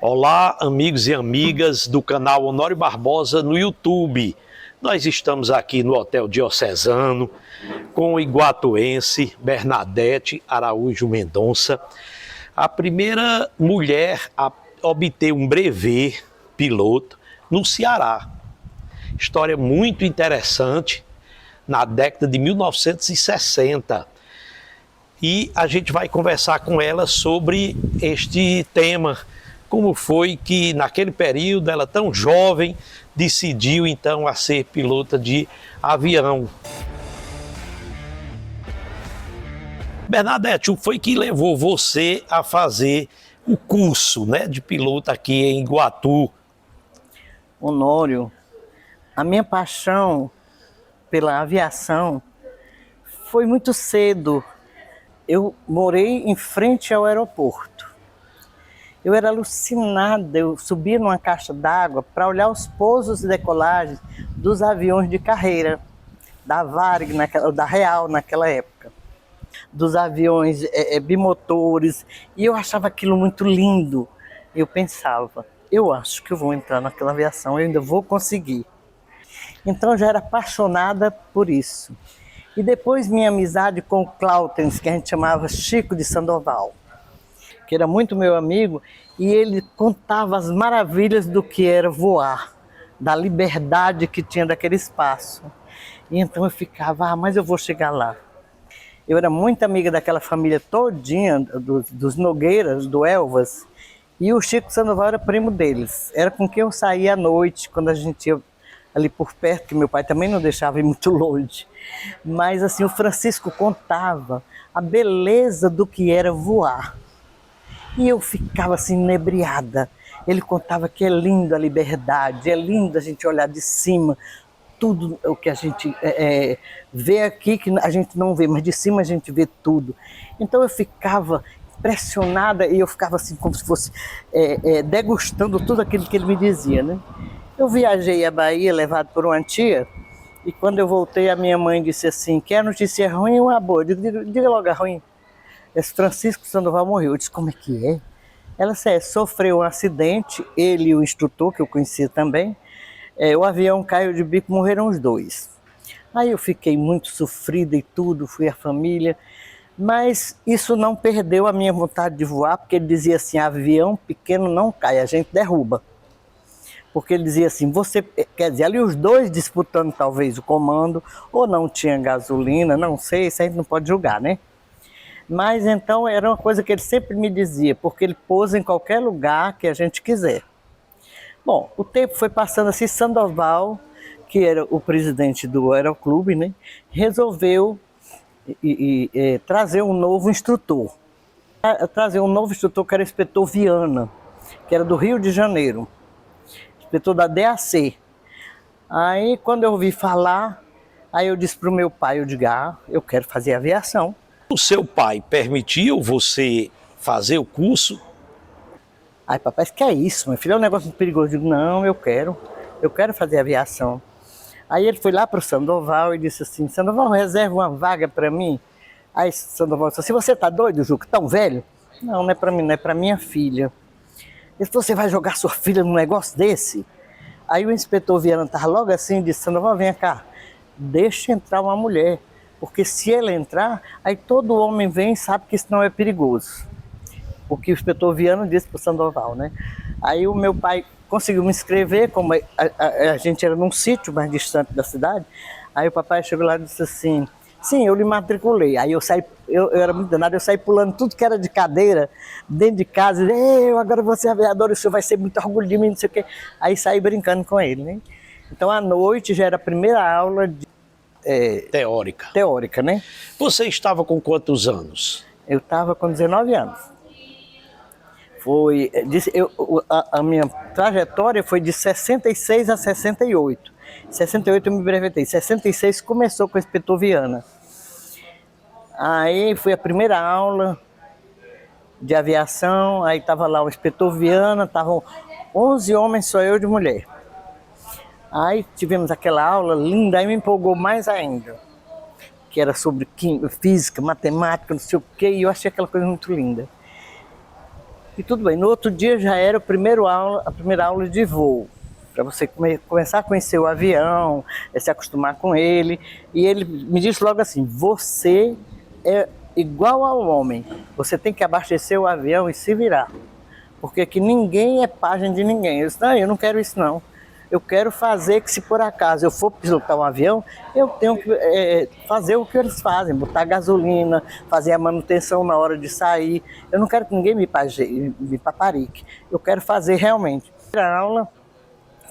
Olá, amigos e amigas do canal Honório Barbosa no YouTube. Nós estamos aqui no Hotel Diocesano com o iguatuense Bernadette Araújo Mendonça, a primeira mulher a obter um brevet piloto no Ceará. História muito interessante, na década de 1960. E a gente vai conversar com ela sobre este tema. Como foi que naquele período ela tão jovem decidiu então a ser pilota de avião. Bernadette, o que foi que levou você a fazer o curso, de piloto aqui em Iguatu? Honório, a minha paixão pela aviação foi muito cedo. Eu morei em frente ao aeroporto. Eu era alucinada, eu subia numa caixa d'água para olhar os pousos e decolagens dos aviões de carreira, da Varig, da Real naquela época, dos aviões bimotores, e eu achava aquilo muito lindo. Eu pensava, eu acho que eu vou entrar naquela aviação, eu ainda vou conseguir. Então eu já era apaixonada por isso. E depois minha amizade com o Clautens, que a gente chamava Chico de Sandoval, que era muito meu amigo, e ele contava as maravilhas do que era voar, da liberdade que tinha daquele espaço. E então eu ficava, mas eu vou chegar lá. Eu era muito amiga daquela família todinha, dos Nogueiras, do Elvas, e o Chico Sandoval era primo deles. Era com quem eu saía à noite, quando a gente ia ali por perto, que meu pai também não deixava ir muito longe. Mas assim, o Francisco contava a beleza do que era voar. E eu ficava assim, inebriada. Ele contava que é lindo a liberdade, é lindo a gente olhar de cima, tudo o que a gente vê aqui, que a gente não vê, mas de cima a gente vê tudo. Então eu ficava impressionada e eu ficava assim, como se fosse degustando tudo aquilo que ele me dizia, né? Eu viajei à Bahia, levado por uma tia, e quando eu voltei, a minha mãe disse assim, quer notícia ruim ou uma boa? Eu digo, diga logo a ruim. Esse Francisco Sandoval morreu. Eu disse, como é que é? Ela disse, sofreu um acidente, ele e o instrutor, que eu conhecia também, o avião caiu de bico, morreram os dois. Aí eu fiquei muito sofrida e tudo, fui à família, mas isso não perdeu a minha vontade de voar, porque ele dizia assim, avião pequeno não cai, a gente derruba. Porque ele dizia assim, quer dizer, ali os dois disputando talvez o comando, ou não tinha gasolina, não sei, isso a gente não pode julgar, né? Mas então era uma coisa que ele sempre me dizia, porque ele pousa em qualquer lugar que a gente quiser. Bom, o tempo foi passando assim, Sandoval, que era o presidente do Aeroclube, né, resolveu trazer um novo instrutor. Trazer um novo instrutor que era o inspetor Viana, que era do Rio de Janeiro, inspetor da DAC. Aí quando eu ouvi falar, aí eu disse para o meu pai, eu digo, eu quero fazer aviação. O seu pai permitiu você fazer o curso? Aí papai disse, que é isso, meu filho, é um negócio muito perigoso. Eu digo, não, eu quero fazer aviação. Aí ele foi lá para o Sandoval e disse assim, Sandoval, reserva uma vaga para mim. Aí Sandoval disse assim, você está doido, Juca, tão velho? Não, não é para mim, não é para minha filha. Ele disse, você vai jogar sua filha num negócio desse? Aí o inspetor Viana estava logo assim e disse, Sandoval, vem cá, deixa entrar uma mulher. Porque se ela entrar, aí todo homem vem e sabe que isso não é perigoso. O que o inspetor Viana disse para o Sandoval, né? Aí o meu pai conseguiu me inscrever, como a gente era num sítio mais distante da cidade. Aí o papai chegou lá e disse assim, sim, eu lhe matriculei. Aí eu saí, eu era muito danado, eu saí pulando tudo que era de cadeira, dentro de casa, e eu agora vou ser aviador, o senhor vai ser muito orgulho de mim, não sei o quê. Aí saí brincando com ele, né? Então à noite já era a primeira aula de teórica, né? Você estava com quantos anos? Eu estava com 19 anos. A minha trajetória foi de 66 a 68. Em 68 eu me brevetei. 66 começou com o inspetor Viana. Aí foi a primeira aula de aviação, aí estava lá o inspetor Viana, estavam 11 homens, só eu de mulher. Aí tivemos aquela aula linda, aí me empolgou mais ainda, que era sobre física, matemática, não sei o quê, e eu achei aquela coisa muito linda. E tudo bem. No outro dia já era a primeira aula de voo, para você começar a conhecer o avião, se acostumar com ele. E ele me disse logo assim: você é igual ao homem, você tem que abastecer o avião e se virar, porque aqui ninguém é pajem de ninguém. Eu disse: não, eu não quero isso não. Eu quero fazer que, se por acaso eu for pilotar um avião, eu tenho que fazer o que eles fazem, botar gasolina, fazer a manutenção na hora de sair. Eu não quero que ninguém me paparique. Eu quero fazer realmente. A aula,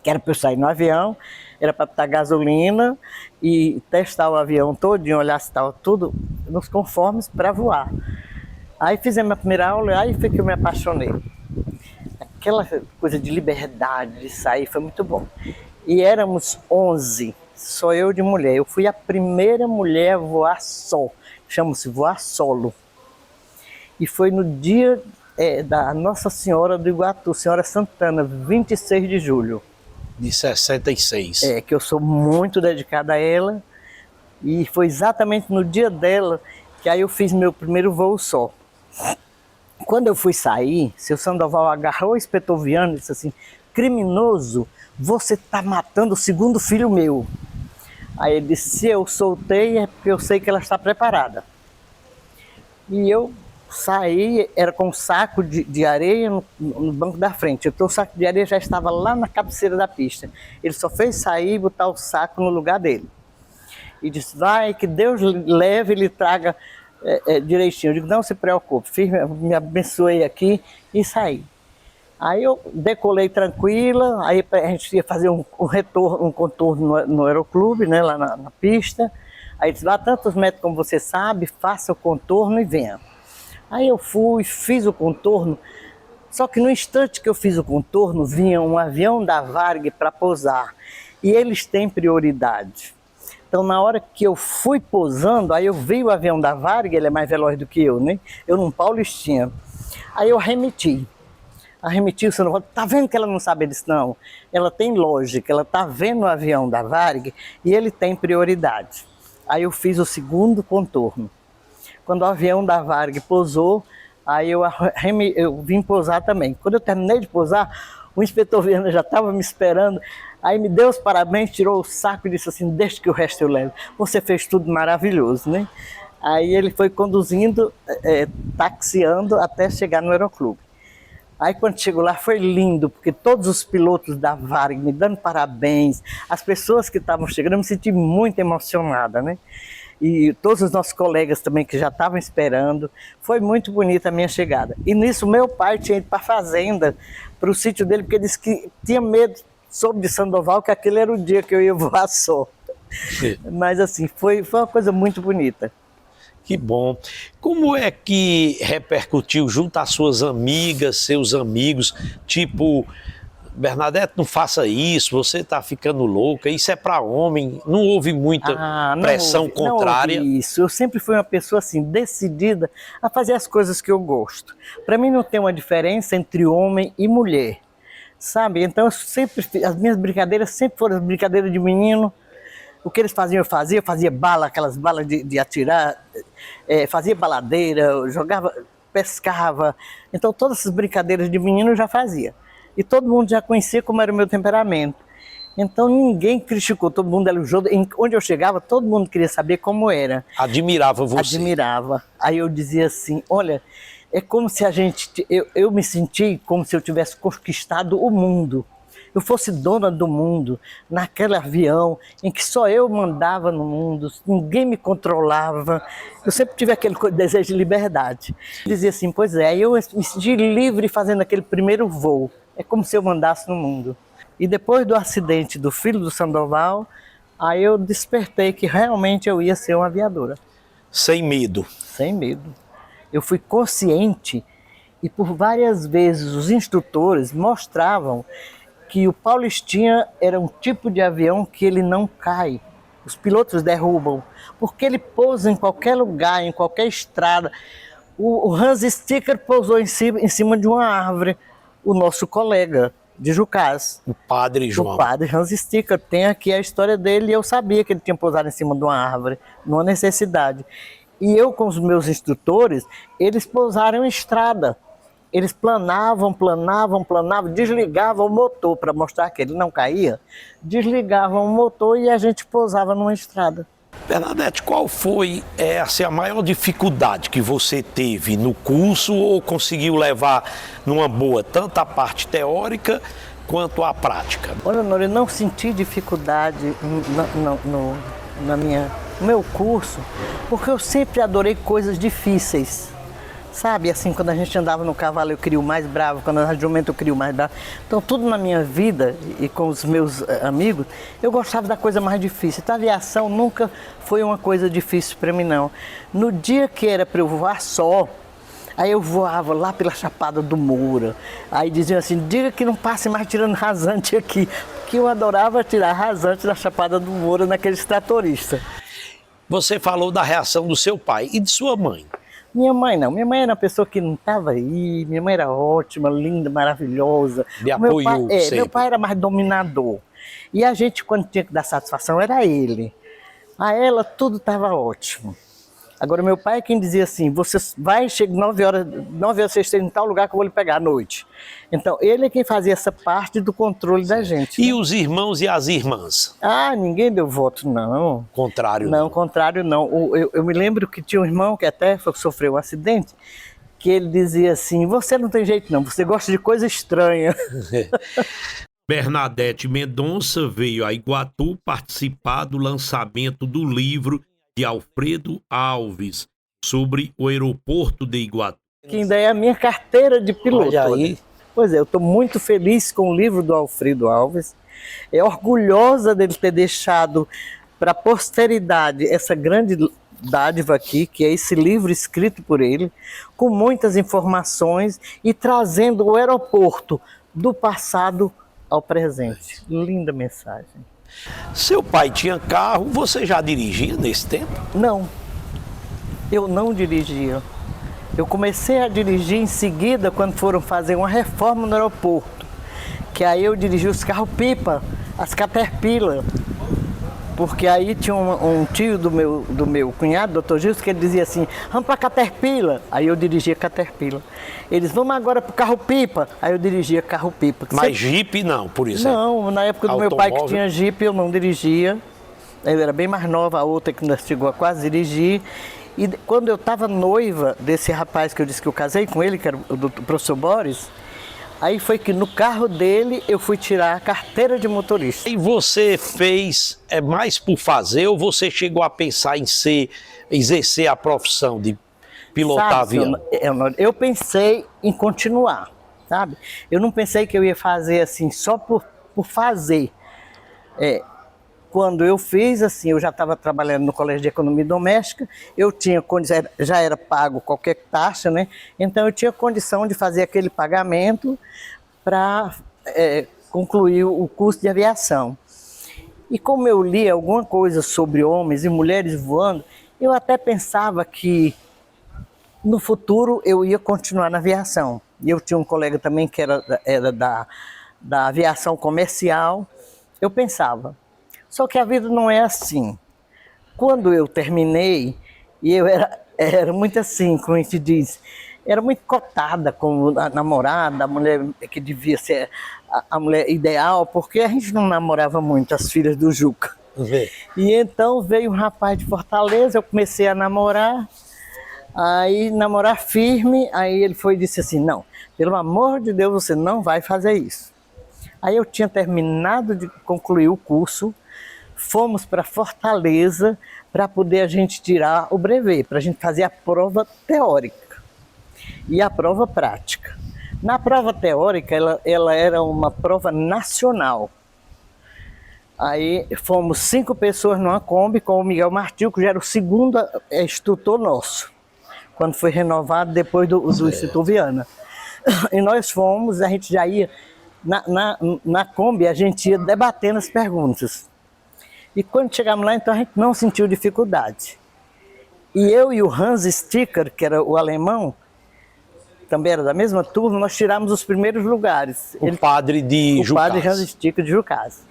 que era para eu sair no avião, era para botar gasolina e testar o avião todinho, olhar se estava tudo nos conformes para voar. Aí fizemos a primeira aula e aí foi que eu me apaixonei. Aquela coisa de liberdade, de sair, foi muito bom. E éramos 11, só eu de mulher. Eu fui a primeira mulher a voar só, chama-se voar solo. E foi no dia da Nossa Senhora do Iguatu, Senhora Santana, 26 de julho. De 66. Que eu sou muito dedicada a ela. E foi exatamente no dia dela que aí eu fiz meu primeiro voo só. Quando eu fui sair, seu Sandoval agarrou o inspetor Viana e disse assim: criminoso, você está matando o segundo filho meu. Aí ele disse: se eu soltei é porque eu sei que ela está preparada. E eu saí, era com um saco de areia no banco da frente. Então o saco de areia já estava lá na cabeceira da pista. Ele só fez sair e botar o saco no lugar dele. E disse: vai, que Deus leve e lhe traga direitinho. Eu digo: não se preocupe, me abençoei aqui e saí. Aí eu decolei tranquila, aí a gente ia fazer um contorno no aeroclube, né, lá na pista. Aí disse: vá tantos metros como você sabe, faça o contorno e venha. Aí eu fui, fiz o contorno, só que no instante que eu fiz o contorno, vinha um avião da Varig para pousar, e eles têm prioridade. Então, na hora que eu fui pousando, aí eu vi o avião da Varig, ele é mais veloz do que eu, né? Eu num Paulistinha. Aí eu arremeti o Sandoval: tá vendo que ela não sabe disso? Não, ela tem lógica, ela tá vendo o avião da Varig e ele tem prioridade. Aí eu fiz o segundo contorno. Quando o avião da Varig pousou, aí eu vim pousar também. Quando eu terminei de pousar, o inspetor Viana já estava me esperando. Aí me deu os parabéns, tirou o saco e disse assim: deixa que o resto eu levo. Você fez tudo maravilhoso, né? Aí ele foi conduzindo, taxiando até chegar no aeroclube. Aí quando chegou lá foi lindo, porque todos os pilotos da Varig me dando parabéns, as pessoas que estavam chegando, eu me senti muito emocionada, né? E todos os nossos colegas também que já estavam esperando. Foi muito bonita a minha chegada. E nisso meu pai tinha ido para a fazenda, para o sítio dele, porque ele disse que tinha medo, soube de Sandoval, que aquele era o dia que eu ia voar só. Mas assim, foi uma coisa muito bonita. Que bom. Como é que repercutiu junto às suas amigas, seus amigos, tipo: Bernadette, não faça isso, você está ficando louca, isso é para homem? Não houve muita pressão contrária? Não houve isso. Eu sempre fui uma pessoa assim, decidida a fazer as coisas que eu gosto. Para mim não tem uma diferença entre homem e mulher, sabe? Então as minhas brincadeiras sempre foram brincadeiras de menino. O que eles faziam eu fazia bala, aquelas balas de atirar, fazia baladeira, eu jogava, pescava. Então todas essas brincadeiras de menino eu já fazia. E todo mundo já conhecia como era o meu temperamento. Então ninguém criticou, todo mundo elogiou. Onde eu chegava, todo mundo queria saber como era. Admirava você. Admirava. Aí eu dizia assim: olha, é como se eu me senti como se eu tivesse conquistado o mundo. Eu fosse dona do mundo, naquele avião em que só eu mandava no mundo, ninguém me controlava. Eu sempre tive aquele desejo de liberdade. Eu dizia assim: pois é, aí eu me senti livre fazendo aquele primeiro voo. É como se eu mandasse no mundo. E depois do acidente do filho do Sandoval, aí eu despertei que realmente eu ia ser uma aviadora. Sem medo? Sem medo. Eu fui consciente e por várias vezes os instrutores mostravam que o Paulistinha era um tipo de avião que ele não cai. Os pilotos derrubam, porque ele pousa em qualquer lugar, em qualquer estrada. O Hans Sticker pousou em cima de uma árvore. O nosso colega de Jucás. O padre João. O padre Hans Sticker. Tem aqui a história dele e eu sabia que ele tinha pousado em cima de uma árvore, numa necessidade. E eu com os meus instrutores, eles pousaram em estrada. Eles planavam, desligavam o motor para mostrar que ele não caía, desligavam o motor e a gente pousava numa estrada. Bernadette, qual foi a maior dificuldade que você teve no curso ou conseguiu levar numa boa, tanto a parte teórica quanto a prática? Olha, Honório, eu não senti dificuldade no meu curso, porque eu sempre adorei coisas difíceis. Sabe, assim, quando a gente andava no cavalo eu queria o mais bravo, quando andava de jumento eu queria o mais bravo. Então tudo na minha vida e com os meus amigos, eu gostava da coisa mais difícil. Então a aviação nunca foi uma coisa difícil para mim, não. No dia que era para eu voar só, aí eu voava lá pela Chapada do Moura. Aí diziam assim, diga que não passe mais tirando rasante aqui. Porque eu adorava tirar rasante da Chapada do Moura naqueles tratoristas. Você falou da reação do seu pai e de sua mãe. Minha mãe não, minha mãe era uma pessoa que não estava aí, minha mãe era ótima, linda, maravilhosa. Me apoiou sempre. Meu pai era mais dominador. E a gente, quando tinha que dar satisfação, era ele. A ela, tudo estava ótimo. Agora, meu pai é quem dizia assim, você vai, chega 9 horas vocês estão em tal lugar que eu vou lhe pegar à noite. Então, ele é quem fazia essa parte do controle da gente. E né? os irmãos e as irmãs? Ah, ninguém deu voto, não. Contrário não? Não, contrário não. Eu me lembro que tinha um irmão que até sofreu um acidente, que ele dizia assim, você não tem jeito não, você gosta de coisa estranha. Bernadette Mendonça veio a Iguatu participar do lançamento do livro de Alfredo Alves sobre o aeroporto de Iguatu. Que ainda é a minha carteira de piloto. Olha aí. Pois é, eu estou muito feliz com o livro do Alfredo Alves. É orgulhosa dele ter deixado para a posteridade essa grande dádiva aqui, que é esse livro escrito por ele, com muitas informações e trazendo o aeroporto do passado ao presente. Linda mensagem. Seu pai tinha carro, você já dirigia nesse tempo? Não, eu não dirigia. Eu comecei a dirigir em seguida quando foram fazer uma reforma no aeroporto, que aí eu dirigi os carros-pipa, as Caterpillar, porque aí tinha um tio do meu cunhado, Dr. Gilson, que ele dizia assim, vamos para Caterpillar, aí eu dirigia Caterpillar. Eles, vamos agora para o carro-pipa, aí eu dirigia carro-pipa. Mas Jeep não, por exemplo? Não, na época do meu pai que tinha Jeep eu não dirigia, eu era bem mais nova, a outra que ainda chegou a quase dirigir. E quando eu estava noiva desse rapaz que eu disse que eu casei com ele, que era o professor Boris, aí foi que no carro dele eu fui tirar a carteira de motorista. E você fez mais por fazer ou você chegou a pensar em exercer a profissão de pilotar avião? Eu pensei em continuar, sabe? Eu não pensei que eu ia fazer assim só por fazer. Quando eu fiz, assim, eu já estava trabalhando no Colégio de Economia Doméstica, eu tinha condição, já era pago qualquer taxa, né? Então eu tinha condição de fazer aquele pagamento para concluir o curso de aviação. E como eu li alguma coisa sobre homens e mulheres voando, eu até pensava que no futuro eu ia continuar na aviação. E eu tinha um colega também que era da aviação comercial, eu pensava. Só que a vida não é assim. Quando eu terminei, e eu era muito assim, como a gente diz, era muito cotada como a namorada, a mulher que devia ser a mulher ideal, porque a gente não namorava muito as filhas do Juca. E então veio um rapaz de Fortaleza, eu comecei a namorar, aí namorar firme, aí ele foi e disse assim, não, pelo amor de Deus você não vai fazer isso. Aí eu tinha terminado de concluir o curso, fomos para Fortaleza para poder a gente tirar o brevet, para a gente fazer a prova teórica e a prova prática. Na prova teórica, ela era uma prova nacional. Aí fomos 5 pessoas numa Kombi com o Miguel Martins, que já era o segundo instrutor nosso, quando foi renovado depois do Instituto Viana. E nós fomos, a gente já ia, na Kombi, a gente ia debatendo as perguntas. E quando chegamos lá, então a gente não sentiu dificuldade. E eu e o Hans Sticker, que era o alemão, também era da mesma turma, nós tiramos os primeiros lugares. Padre de Jucás. O padre Hans Sticker de Jucás.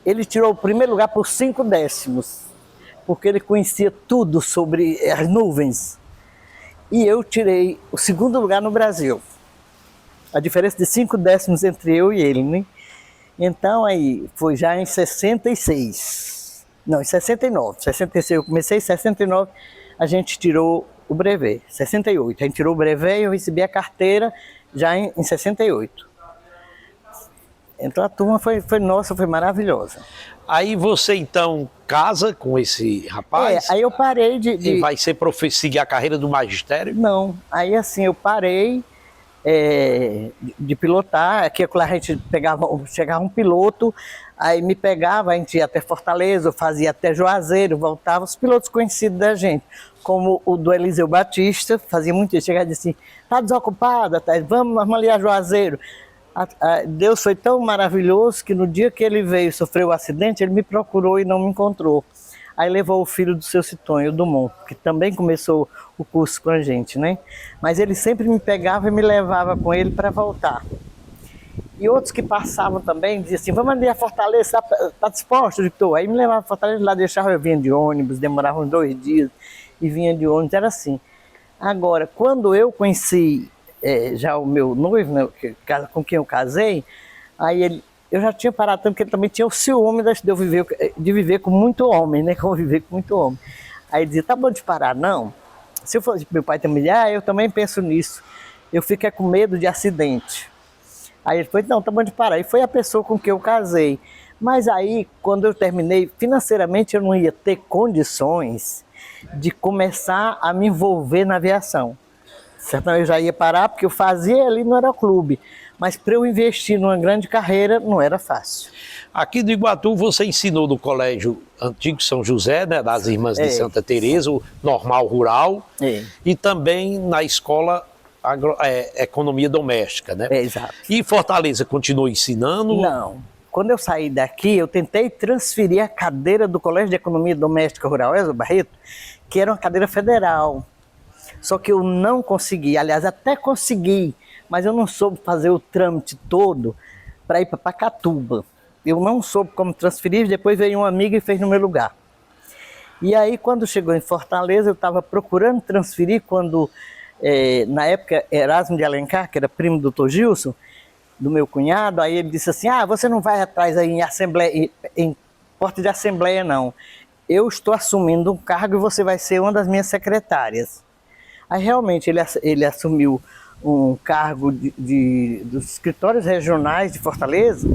Ele tirou o primeiro lugar por 5 décimos, porque ele conhecia tudo sobre as nuvens. E eu tirei o segundo lugar no Brasil. a diferença de 5 décimos entre eu e ele, né? Então aí foi já em 66, não, em 69, 66 eu comecei, em 69 a gente tirou o brevet, 68, a gente tirou o brevet e eu recebi a carteira já em 68. Então a turma nossa, foi maravilhosa. Aí você então casa com esse rapaz? Aí eu parei E vai ser seguir a carreira do magistério? Não, aí assim eu parei de pilotar. Aqui a gente chegava um piloto, aí me pegava, a gente ia até Fortaleza, eu fazia até Juazeiro, voltava, os pilotos conhecidos da gente, como o do Eliseu Batista, fazia muito isso, chegava e disse assim, tá desocupada, tá? Vamos ali a Juazeiro. Deus foi tão maravilhoso que no dia que ele veio sofrer o acidente, ele me procurou e não me encontrou. Aí levou o filho do seu Citonho, o Dumont, que também começou o curso com a gente, né? Mas ele sempre me pegava e me levava com ele para voltar. E outros que passavam também diziam assim, vamos ali a Fortaleza, tá disposto? Eu estou. Aí me levava a Fortaleza, lá deixava, eu vinha de ônibus, demorava uns 2 dias e vinha de ônibus, era assim. Agora, quando eu conheci já o meu noivo, né, com quem eu casei, aí eu já tinha parado tanto, porque ele também tinha o ciúme de viver com muito homem, né? Conviver com muito homem. Aí ele dizia, tá bom de parar, não. Se eu fosse meu pai também, eu também penso nisso. Eu fico com medo de acidente. Aí ele falou, não, tá bom de parar. E foi a pessoa com quem eu casei. Mas aí, quando eu terminei, financeiramente eu não ia ter condições de começar a me envolver na aviação. Então eu já ia parar, porque eu fazia ali no aeroclube. Mas para eu investir numa grande carreira, não era fácil. Aqui do Iguatu, você ensinou no Colégio Antigo São José, né, das Irmãs de Santa Teresa, o normal rural, e também na escola Economia Doméstica, né? Exato. E Fortaleza continuou ensinando? Não. Quando eu saí daqui, eu tentei transferir a cadeira do Colégio de Economia Doméstica Rural, Elza Barreto, que era uma cadeira federal. Só que eu não consegui, aliás, até consegui, mas eu não soube fazer o trâmite todo para ir para Pacatuba. Eu não soube como transferir, depois veio um amigo e fez no meu lugar. E aí, quando chegou em Fortaleza, eu estava procurando transferir, quando, na época, Erasmo de Alencar, que era primo do Dr. Gilson, do meu cunhado, aí ele disse assim, você não vai atrás aí em porta de assembleia, não. Eu estou assumindo um cargo e você vai ser uma das minhas secretárias. Aí realmente ele assumiu um cargo dos escritórios regionais de Fortaleza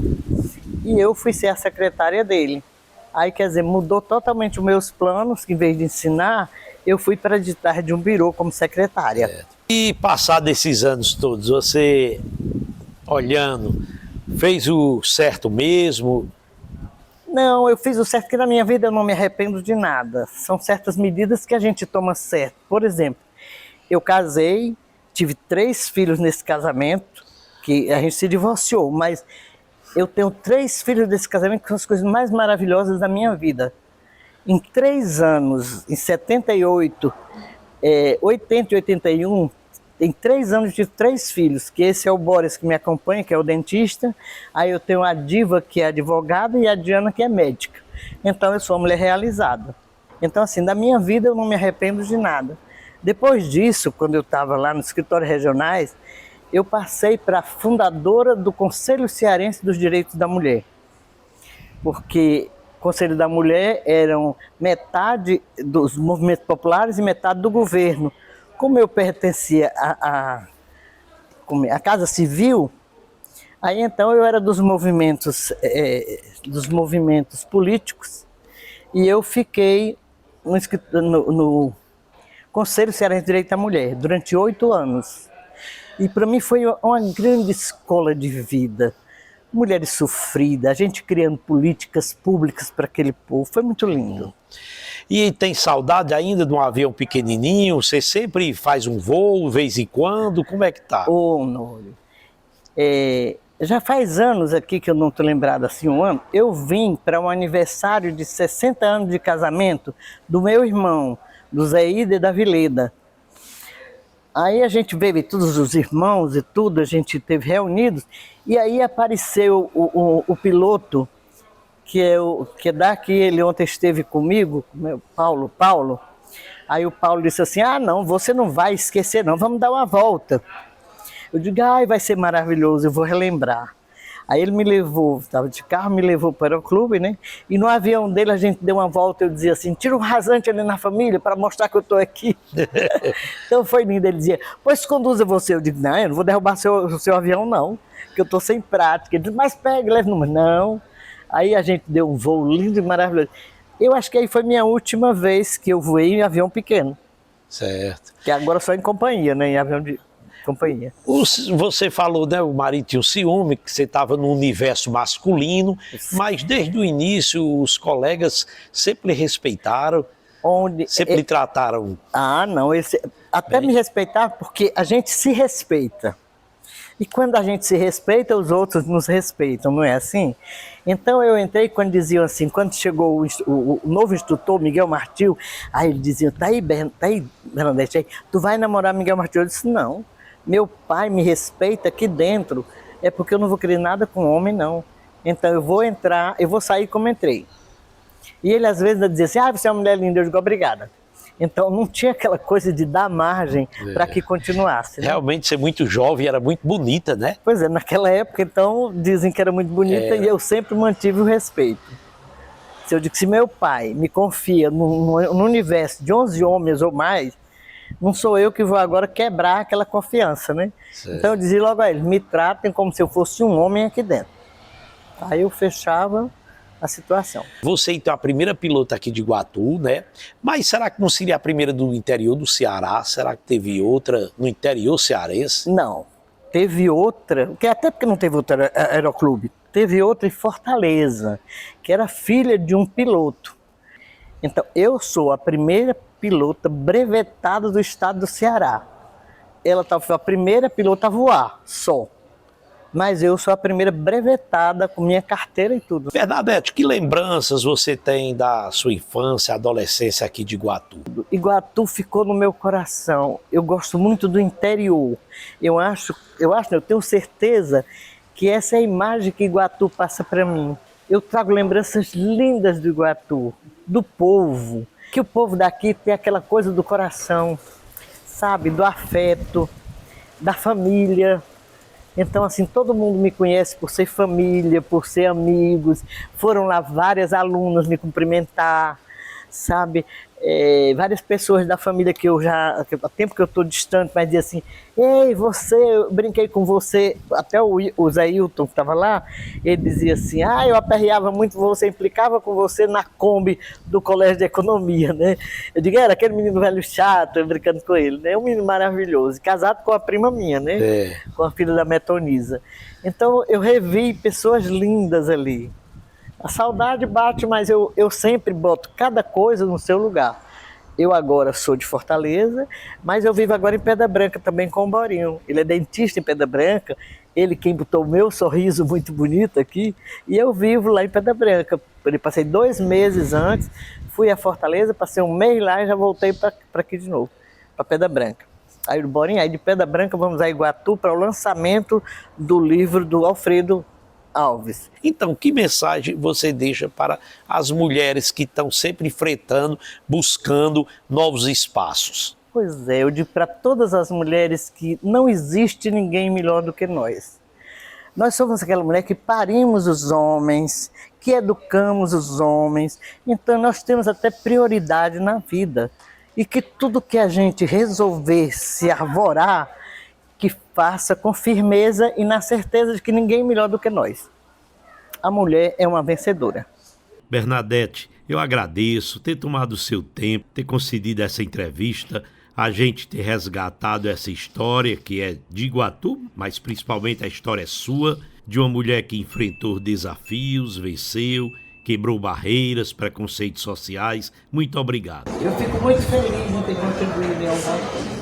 e eu fui ser a secretária dele. Aí, quer dizer, mudou totalmente os meus planos, que em vez de ensinar, eu fui para editar de um birô como secretária. E passado esses anos todos, você, olhando, fez o certo mesmo? Não, eu fiz o certo, porque na minha vida eu não me arrependo de nada. São certas medidas que a gente toma certo. Por exemplo, eu casei, tive 3 filhos nesse casamento, que a gente se divorciou, mas eu tenho 3 filhos desse casamento que são as coisas mais maravilhosas da minha vida. Em 3 anos, em 78, 80 e 81, em 3 anos eu tive 3 filhos, que esse é o Boris que me acompanha, que é o dentista, aí eu tenho a Diva, que é advogada, e a Diana, que é médica. Então eu sou uma mulher realizada. Então assim, da minha vida eu não me arrependo de nada. Depois disso, quando eu estava lá nos escritórios regionais, eu passei para fundadora do Conselho Cearense dos Direitos da Mulher. Porque o Conselho da Mulher eram metade dos movimentos populares e metade do governo. Como eu pertencia à Casa Civil, aí então eu era dos movimentos políticos e eu fiquei no Conselho Cearense de Direito da Mulher durante 8 anos. E para mim foi uma grande escola de vida. Mulheres sofridas, a gente criando políticas públicas para aquele povo, foi muito lindo. E tem saudade ainda de um avião pequenininho? Você sempre faz um voo, de vez em quando? Como é que tá? Nório, já faz anos aqui que eu não estou lembrado assim, um ano, eu vim para um aniversário de 60 anos de casamento do meu irmão, do Zé Ida e da Vileda. Aí a gente veio, todos os irmãos e tudo, a gente esteve reunidos, e aí apareceu o piloto, que é daqui, ele ontem esteve comigo, Paulo. Aí o Paulo disse assim, não, você não vai esquecer não, vamos dar uma volta. Eu digo, ai, vai ser maravilhoso, eu vou relembrar. Aí ele me levou, estava de carro, me levou para o aeroclube, né? E no avião dele a gente deu uma volta, eu dizia assim, tira um rasante ali na família para mostrar que eu estou aqui. Então foi lindo, ele dizia, pois conduza você. Eu digo, não, eu não vou derrubar seu avião não, porque eu estou sem prática. Ele disse, mas pega, leve no... Não. Aí a gente deu um voo lindo e maravilhoso. Eu acho que aí foi minha última vez que eu voei em avião pequeno. Certo. Que agora só em companhia, né? Em avião de companhia. Você falou, né, o marido tinha um ciúme, que você estava no universo masculino, mas desde o início os colegas sempre lhe respeitaram, sempre lhe trataram. Ah, não, até me respeitar, porque a gente se respeita. E quando a gente se respeita, os outros nos respeitam, não é assim? Então eu entrei quando diziam assim, quando chegou o novo instrutor, Miguel Martil, aí ele dizia, tá aí, Bernadette, aí, tu vai namorar Miguel Martil? Eu disse, não, meu pai me respeita aqui dentro, é porque eu não vou querer nada com homem, não. Então eu vou entrar, eu vou sair como entrei. E ele às vezes dizia assim, ah, você é uma mulher linda, eu digo, obrigada. Então não tinha aquela coisa de dar margem para que continuasse. Né? Realmente ser muito jovem, era muito bonita, né? Pois é, naquela época então dizem que era muito bonita e eu sempre mantive o respeito. Se eu digo que se meu pai me confia no universo de 11 homens ou mais, não sou eu que vou agora quebrar aquela confiança, né? Certo. Então eu dizia logo a ele, me tratem como se eu fosse um homem aqui dentro. Aí eu fechava a situação. Você então é a primeira pilota aqui de Iguatu, né? Mas será que não seria a primeira do interior do Ceará? Será que teve outra no interior cearense? Não, teve outra, até porque não teve outra aeroclube, teve outra em Fortaleza, que era filha de um piloto. Então eu sou a primeira pilota brevetada do estado do Ceará. Ela foi a primeira pilota a voar, só. Mas eu sou a primeira brevetada com minha carteira e tudo. Bernadette, que lembranças você tem da sua infância, adolescência aqui de Iguatu? Iguatu ficou no meu coração. Eu gosto muito do interior. Eu tenho certeza que essa é a imagem que Iguatu passa para mim. Eu trago lembranças lindas do Iguatu, do povo. Que o povo daqui tem aquela coisa do coração, sabe? Do afeto, da família. Então, assim, todo mundo me conhece por ser família, por ser amigos. Foram lá várias alunas me cumprimentar, sabe? Várias pessoas da família que há tempo que eu estou distante, mas dizia assim, ei, você, eu brinquei com você, até o Zé Hilton que estava lá, ele dizia assim, ah, eu aperreava muito você, implicava com você na Kombi do Colégio de Economia, né? Eu digo, era aquele menino velho chato, eu brincando com ele, né? Um menino maravilhoso, casado com a prima minha, né? Com a filha da Metonisa. Então eu revi pessoas lindas ali. A saudade bate, mas eu sempre boto cada coisa no seu lugar. Eu agora sou de Fortaleza, mas eu vivo agora em Pedra Branca também com o Borinho. Ele é dentista em Pedra Branca, ele quem botou o meu sorriso muito bonito aqui, e eu vivo lá em Pedra Branca. Eu passei 2 meses antes, fui a Fortaleza, passei 1 mês lá e já voltei para aqui de novo, para Pedra Branca. Aí o Borinho, aí de Pedra Branca vamos a Iguatu para o lançamento do livro do Alfredo Alves. Então, que mensagem você deixa para as mulheres que estão sempre enfrentando, buscando novos espaços? Pois é, eu digo para todas as mulheres que não existe ninguém melhor do que nós. Nós somos aquela mulher que parimos os homens, que educamos os homens, então nós temos até prioridade na vida. E que tudo que a gente resolver se arvorar, que faça com firmeza e na certeza de que ninguém é melhor do que nós. A mulher é uma vencedora. Bernadette, eu agradeço ter tomado o seu tempo, ter concedido essa entrevista, a gente ter resgatado essa história que é de Iguatu, mas principalmente a história é sua, de uma mulher que enfrentou desafios, venceu, quebrou barreiras, preconceitos sociais. Muito obrigado. Eu fico muito feliz de ter contribuído em alguma coisa.